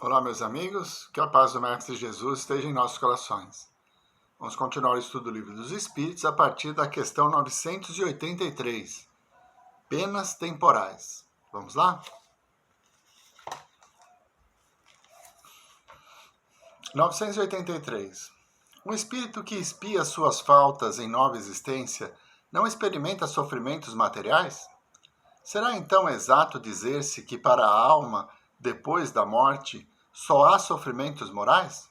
Olá, meus amigos, que a paz do Mestre Jesus esteja em nossos corações. Vamos continuar o estudo do Livro dos Espíritos a partir da questão 983, penas temporais. Vamos lá? 983. Um espírito que expia suas faltas em nova existência não experimenta sofrimentos materiais? Será então exato dizer-se que para a alma, depois da morte, só há sofrimentos morais?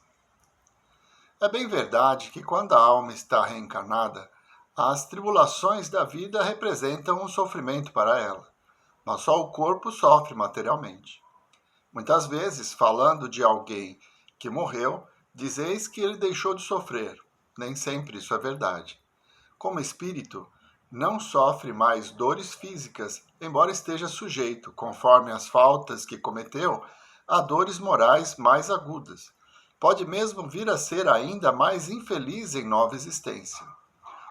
É bem verdade que quando a alma está reencarnada, as tribulações da vida representam um sofrimento para ela, mas só o corpo sofre materialmente. Muitas vezes, falando de alguém que morreu, dizeis que ele deixou de sofrer. Nem sempre isso é verdade. Como espírito, não sofre mais dores físicas, embora esteja sujeito, conforme as faltas que cometeu, a dores morais mais agudas. Pode mesmo vir a ser ainda mais infeliz em nova existência.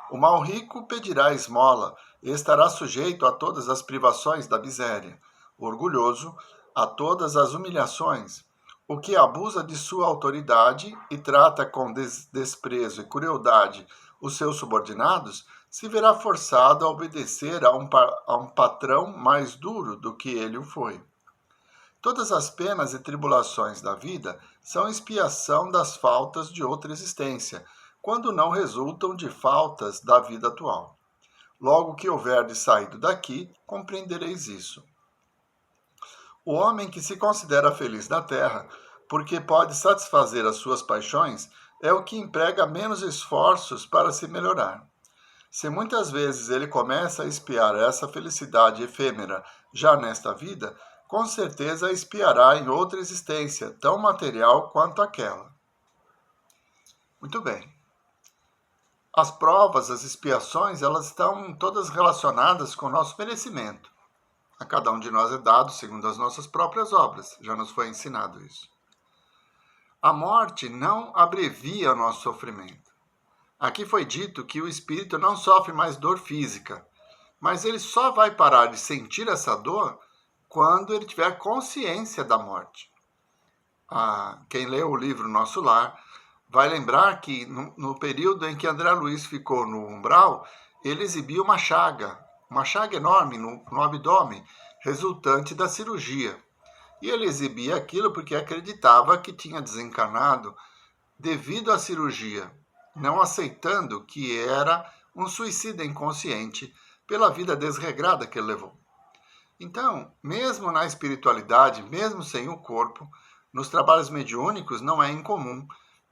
O mal rico pedirá esmola e estará sujeito a todas as privações da miséria. O orgulhoso, a todas as humilhações. O que abusa de sua autoridade e trata com desprezo e crueldade os seus subordinados, se verá forçado a obedecer a um patrão mais duro do que ele o foi. Todas as penas e tribulações da vida são expiação das faltas de outra existência, quando não resultam de faltas da vida atual. Logo que houverdes saído daqui, compreendereis isso. O homem que se considera feliz na terra, porque pode satisfazer as suas paixões, é o que emprega menos esforços para se melhorar. Se muitas vezes ele começa a espiar essa felicidade efêmera já nesta vida, com certeza a espiará em outra existência, tão material quanto aquela. Muito bem. As provas, as expiações, elas estão todas relacionadas com o nosso merecimento. A cada um de nós é dado segundo as nossas próprias obras. Já nos foi ensinado isso. A morte não abrevia o nosso sofrimento. Aqui foi dito que o espírito não sofre mais dor física, mas ele só vai parar de sentir essa dor quando ele tiver consciência da morte. Quem leu o livro Nosso Lar vai lembrar que no período em que André Luiz ficou no umbral, ele exibia uma chaga enorme no abdômen, resultante da cirurgia. E ele exibia aquilo porque acreditava que tinha desencarnado devido à cirurgia, não aceitando que era um suicida inconsciente pela vida desregrada que ele levou. Então, mesmo na espiritualidade, mesmo sem o corpo, nos trabalhos mediúnicos não é incomum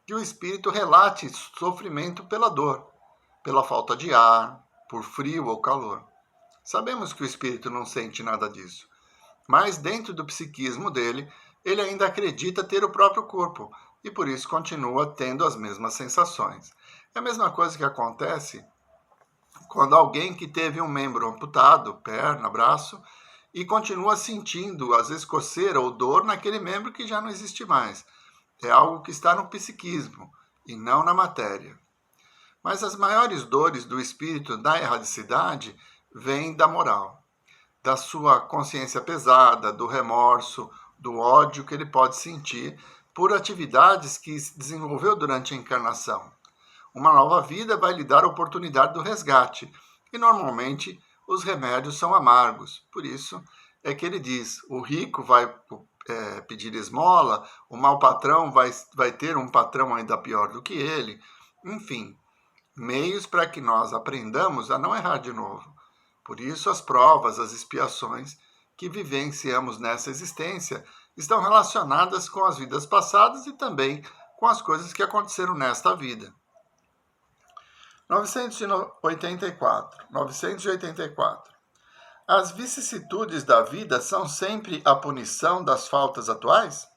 que o espírito relate sofrimento pela dor, pela falta de ar, por frio ou calor. Sabemos que o espírito não sente nada disso, mas dentro do psiquismo dele, ele ainda acredita ter o próprio corpo e por isso continua tendo as mesmas sensações. É a mesma coisa que acontece quando alguém que teve um membro amputado, perna, braço, e continua sentindo, às vezes, coceira ou dor naquele membro que já não existe mais. É algo que está no psiquismo e não na matéria. Mas as maiores dores do espírito da erradicidade vêm da moral, da sua consciência pesada, do remorso, do ódio que ele pode sentir por atividades que se desenvolveu durante a encarnação. Uma nova vida vai lhe dar a oportunidade do resgate, e normalmente os remédios são amargos. Por isso é que ele diz, o rico vai pedir esmola, o mau patrão vai ter um patrão ainda pior do que ele. Enfim, meios para que nós aprendamos a não errar de novo. Por isso as provas, as expiações que vivenciamos nessa existência estão relacionadas com as vidas passadas e também com as coisas que aconteceram nesta vida. 984. As vicissitudes da vida são sempre a punição das faltas atuais?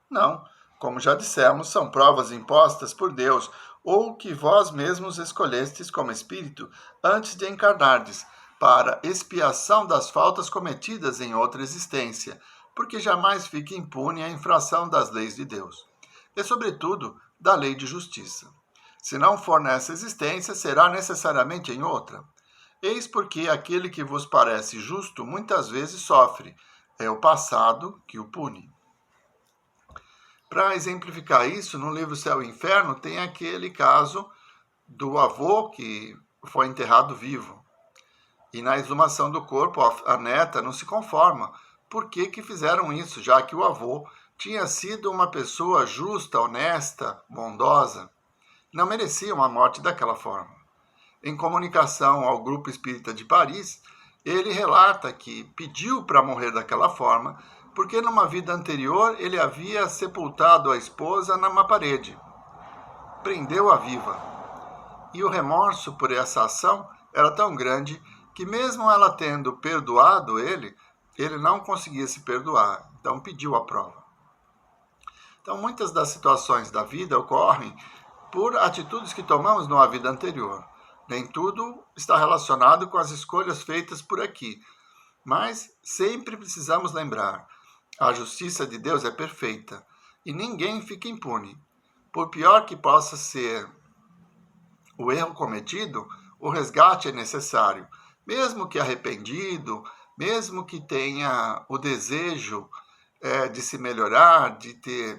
Não. Como já dissemos, são provas impostas por Deus ou que vós mesmos escolhestes como espírito antes de encarnardes, para expiação das faltas cometidas em outra existência, porque jamais fica impune a infração das leis de Deus, e, sobretudo, da lei de justiça. Se não for nessa existência, será necessariamente em outra. Eis porque aquele que vos parece justo muitas vezes sofre. É o passado que o pune. Para exemplificar isso, no livro Céu e Inferno tem aquele caso do avô que foi enterrado vivo. E na exumação do corpo, a neta não se conforma. Por que fizeram isso, já que o avô tinha sido uma pessoa justa, honesta, bondosa? Não merecia uma morte daquela forma. Em comunicação ao Grupo Espírita de Paris, ele relata que pediu para morrer daquela forma porque numa vida anterior ele havia sepultado a esposa numa parede. Prendeu-a viva. E o remorso por essa ação era tão grande que mesmo ela tendo perdoado ele não conseguia se perdoar. Então pediu a prova. Então muitas das situações da vida ocorrem por atitudes que tomamos numa vida anterior. Nem tudo está relacionado com as escolhas feitas por aqui. Mas sempre precisamos lembrar, a justiça de Deus é perfeita e ninguém fica impune. Por pior que possa ser o erro cometido, o resgate é necessário. Mesmo que arrependido, mesmo que tenha o desejo de se melhorar, de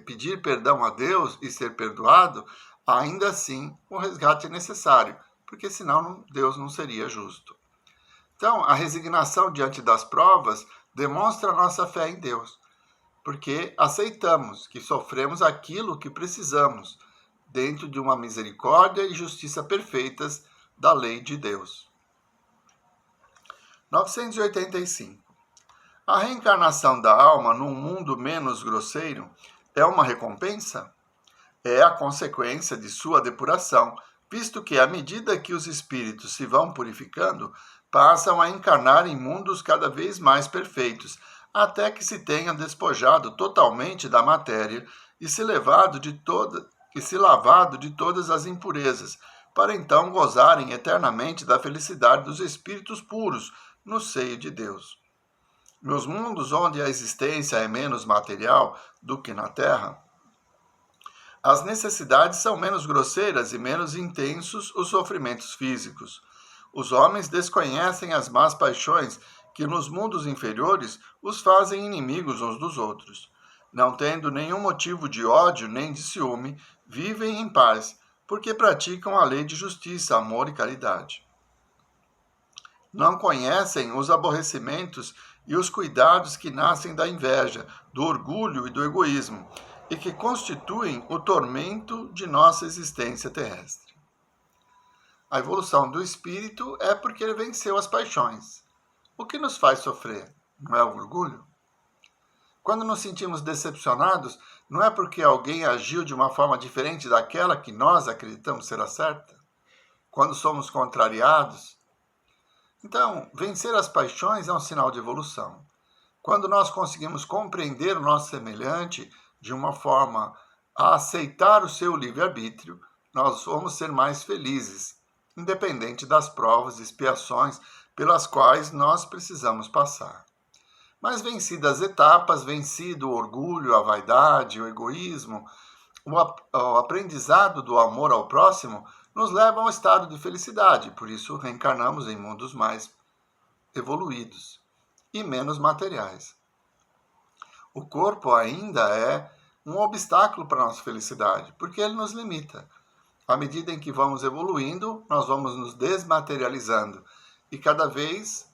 pedir perdão a Deus e ser perdoado, ainda assim o resgate é necessário, porque senão Deus não seria justo. Então, a resignação diante das provas demonstra a nossa fé em Deus, porque aceitamos que sofremos aquilo que precisamos, dentro de uma misericórdia e justiça perfeitas da lei de Deus. 985. A reencarnação da alma num mundo menos grosseiro é uma recompensa? É a consequência de sua depuração, visto que, à medida que os espíritos se vão purificando, passam a encarnar em mundos cada vez mais perfeitos, até que se tenham despojado totalmente da matéria e se lavado de todas as impurezas, para então gozarem eternamente da felicidade dos espíritos puros no seio de Deus. Nos mundos onde a existência é menos material do que na Terra, as necessidades são menos grosseiras e menos intensos os sofrimentos físicos. Os homens desconhecem as más paixões que nos mundos inferiores os fazem inimigos uns dos outros. Não tendo nenhum motivo de ódio nem de ciúme, vivem em paz, porque praticam a lei de justiça, amor e caridade. Não conhecem os aborrecimentos e os cuidados que nascem da inveja, do orgulho e do egoísmo, e que constituem o tormento de nossa existência terrestre. A evolução do espírito é porque ele venceu as paixões. O que nos faz sofrer? Não é o orgulho? Quando nos sentimos decepcionados, não é porque alguém agiu de uma forma diferente daquela que nós acreditamos ser a certa? Quando somos contrariados? Então, vencer as paixões é um sinal de evolução. Quando nós conseguimos compreender o nosso semelhante de uma forma a aceitar o seu livre-arbítrio, nós vamos ser mais felizes, independente das provas e expiações pelas quais nós precisamos passar. Mas vencidas as etapas, vencido o orgulho, a vaidade, o egoísmo, o aprendizado do amor ao próximo nos leva a um estado de felicidade, por isso reencarnamos em mundos mais evoluídos e menos materiais. O corpo ainda é um obstáculo para a nossa felicidade, porque ele nos limita. À medida em que vamos evoluindo, nós vamos nos desmaterializando. E cada vez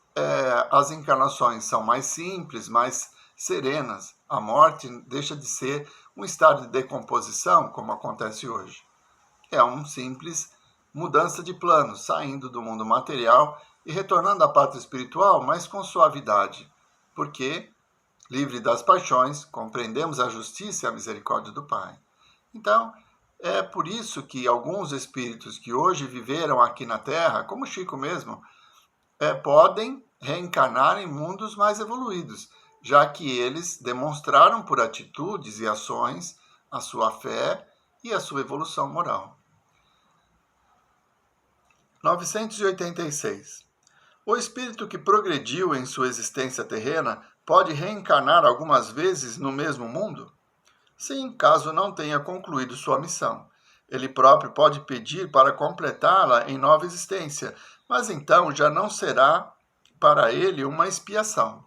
as encarnações são mais simples, mais serenas. A morte deixa de ser um estado de decomposição, como acontece hoje. É uma simples mudança de plano, saindo do mundo material e retornando à pátria espiritual, mas com suavidade. Porque, livre das paixões, compreendemos a justiça e a misericórdia do Pai. Então, é por isso que alguns espíritos que hoje viveram aqui na Terra, como Chico mesmo, podem reencarnar em mundos mais evoluídos, já que eles demonstraram por atitudes e ações a sua fé e a sua evolução moral. 986. O espírito que progrediu em sua existência terrena pode reencarnar algumas vezes no mesmo mundo? Sim, caso não tenha concluído sua missão. Ele próprio pode pedir para completá-la em nova existência, mas então já não será para ele uma expiação.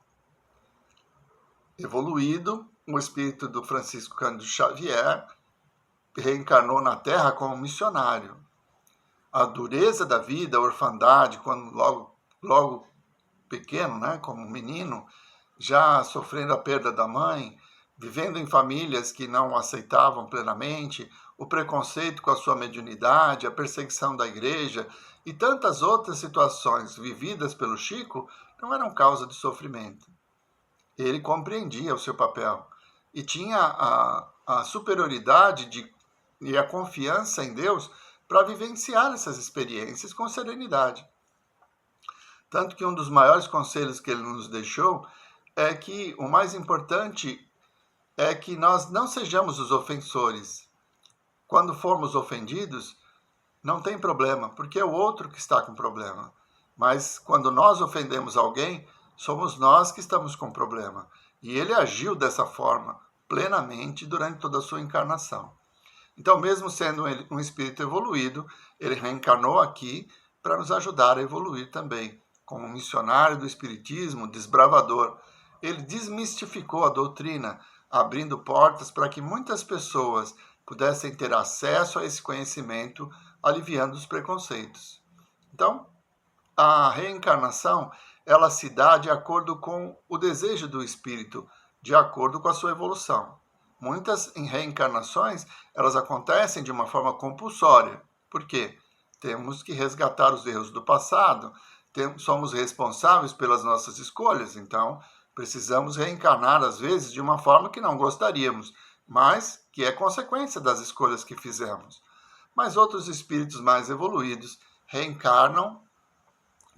Evoluído, o espírito do Francisco Cândido Xavier reencarnou na Terra como missionário. A dureza da vida, a orfandade, quando logo pequeno, né, como menino, já sofrendo a perda da mãe, vivendo em famílias que não o aceitavam plenamente, o preconceito com a sua mediunidade, a perseguição da igreja e tantas outras situações vividas pelo Chico não eram causa de sofrimento. Ele compreendia o seu papel e tinha a superioridade e a confiança em Deus para vivenciar essas experiências com serenidade. Tanto que um dos maiores conselhos que ele nos deixou é que o mais importante é que nós não sejamos os ofensores. Quando formos ofendidos, não tem problema, porque é o outro que está com problema. Mas quando nós ofendemos alguém, somos nós que estamos com problema. E ele agiu dessa forma, plenamente, durante toda a sua encarnação. Então, mesmo sendo um espírito evoluído, ele reencarnou aqui para nos ajudar a evoluir também. Como missionário do espiritismo, desbravador, ele desmistificou a doutrina, abrindo portas para que muitas pessoas pudessem ter acesso a esse conhecimento, aliviando os preconceitos. Então, a reencarnação, ela se dá de acordo com o desejo do espírito, de acordo com a sua evolução. Muitas reencarnações, elas acontecem de uma forma compulsória. Por quê? Temos que resgatar os erros do passado, somos responsáveis pelas nossas escolhas, então precisamos reencarnar, às vezes, de uma forma que não gostaríamos, mas que é consequência das escolhas que fizemos. Mas outros espíritos mais evoluídos reencarnam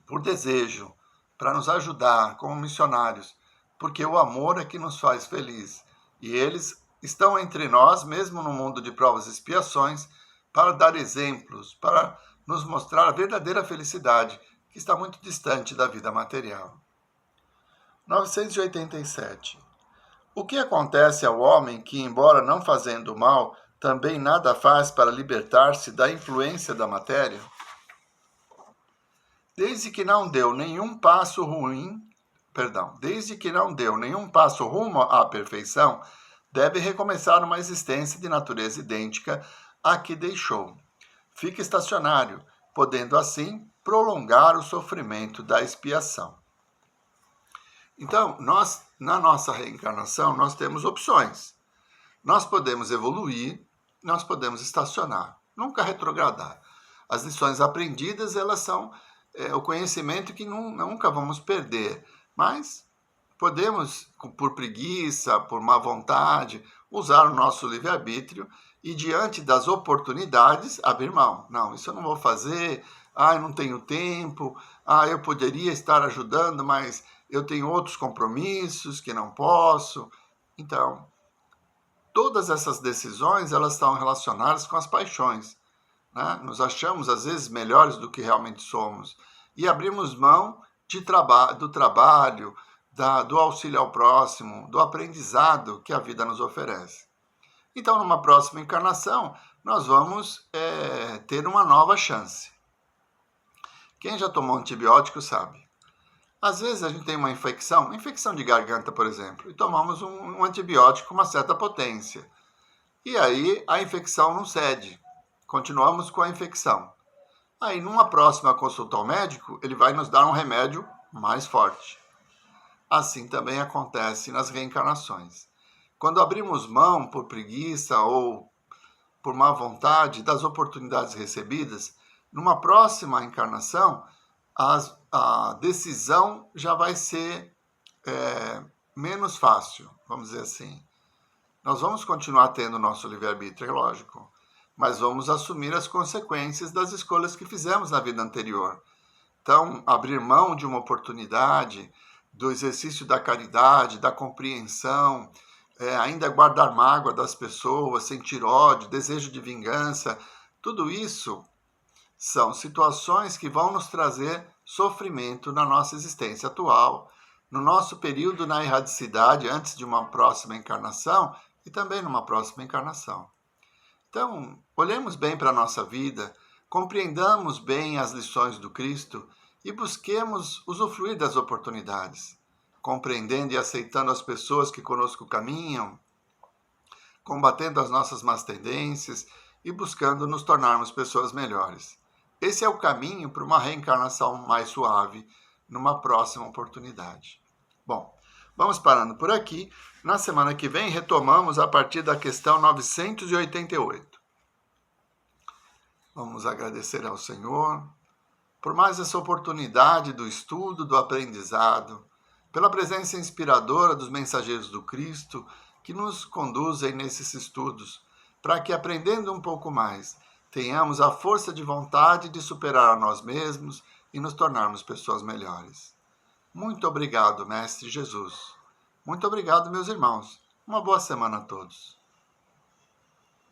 por desejo, para nos ajudar como missionários, porque o amor é que nos faz feliz. E eles estão entre nós, mesmo no mundo de provas e expiações, para dar exemplos, para nos mostrar a verdadeira felicidade, que está muito distante da vida material. 987. O que acontece ao homem que, embora não fazendo mal, também nada faz para libertar-se da influência da matéria? Desde que não deu nenhum passo rumo à perfeição, deve recomeçar uma existência de natureza idêntica à que deixou. Fica estacionário, podendo assim prolongar o sofrimento da expiação. Então, na nossa reencarnação, nós temos opções. Nós podemos evoluir, nós podemos estacionar, nunca retrogradar. As lições aprendidas, elas são o conhecimento que nunca vamos perder, mas podemos, por preguiça, por má vontade, usar o nosso livre-arbítrio e, diante das oportunidades, abrir mão. Não, isso eu não vou fazer, eu não tenho tempo, eu poderia estar ajudando, mas eu tenho outros compromissos que não posso. Então, todas essas decisões, elas estão relacionadas com as paixões. Né? Nos achamos, às vezes, melhores do que realmente somos. E abrimos mão do trabalho, do auxílio ao próximo, do aprendizado que a vida nos oferece. Então, numa próxima encarnação, nós vamos ter uma nova chance. Quem já tomou antibiótico sabe. Às vezes a gente tem uma infecção de garganta, por exemplo, e tomamos um antibiótico com uma certa potência. E aí a infecção não cede. Continuamos com a infecção. Aí, numa próxima consulta ao médico, ele vai nos dar um remédio mais forte. Assim também acontece nas reencarnações. Quando abrimos mão por preguiça ou por má vontade das oportunidades recebidas, numa próxima encarnação, a decisão já vai ser menos fácil, vamos dizer assim. Nós vamos continuar tendo nosso livre-arbítrio, é lógico, mas vamos assumir as consequências das escolhas que fizemos na vida anterior. Então, abrir mão de uma oportunidade, do exercício da caridade, da compreensão, ainda guardar mágoa das pessoas, sentir ódio, desejo de vingança, tudo isso são situações que vão nos trazer sofrimento na nossa existência atual, no nosso período na erradicidade antes de uma próxima encarnação e também numa próxima encarnação. Então, olhemos bem para a nossa vida, compreendamos bem as lições do Cristo e busquemos usufruir das oportunidades. compreendendo e aceitando as pessoas que conosco caminham, combatendo as nossas más tendências e buscando nos tornarmos pessoas melhores. Esse é o caminho para uma reencarnação mais suave numa próxima oportunidade. Bom, vamos parando por aqui. Na semana que vem retomamos a partir da questão 988. Vamos agradecer ao Senhor por mais essa oportunidade do estudo, do aprendizado, pela presença inspiradora dos mensageiros do Cristo que nos conduzem nesses estudos, para que, aprendendo um pouco mais, tenhamos a força de vontade de superar a nós mesmos e nos tornarmos pessoas melhores. Muito obrigado, Mestre Jesus. Muito obrigado, meus irmãos. Uma boa semana a todos.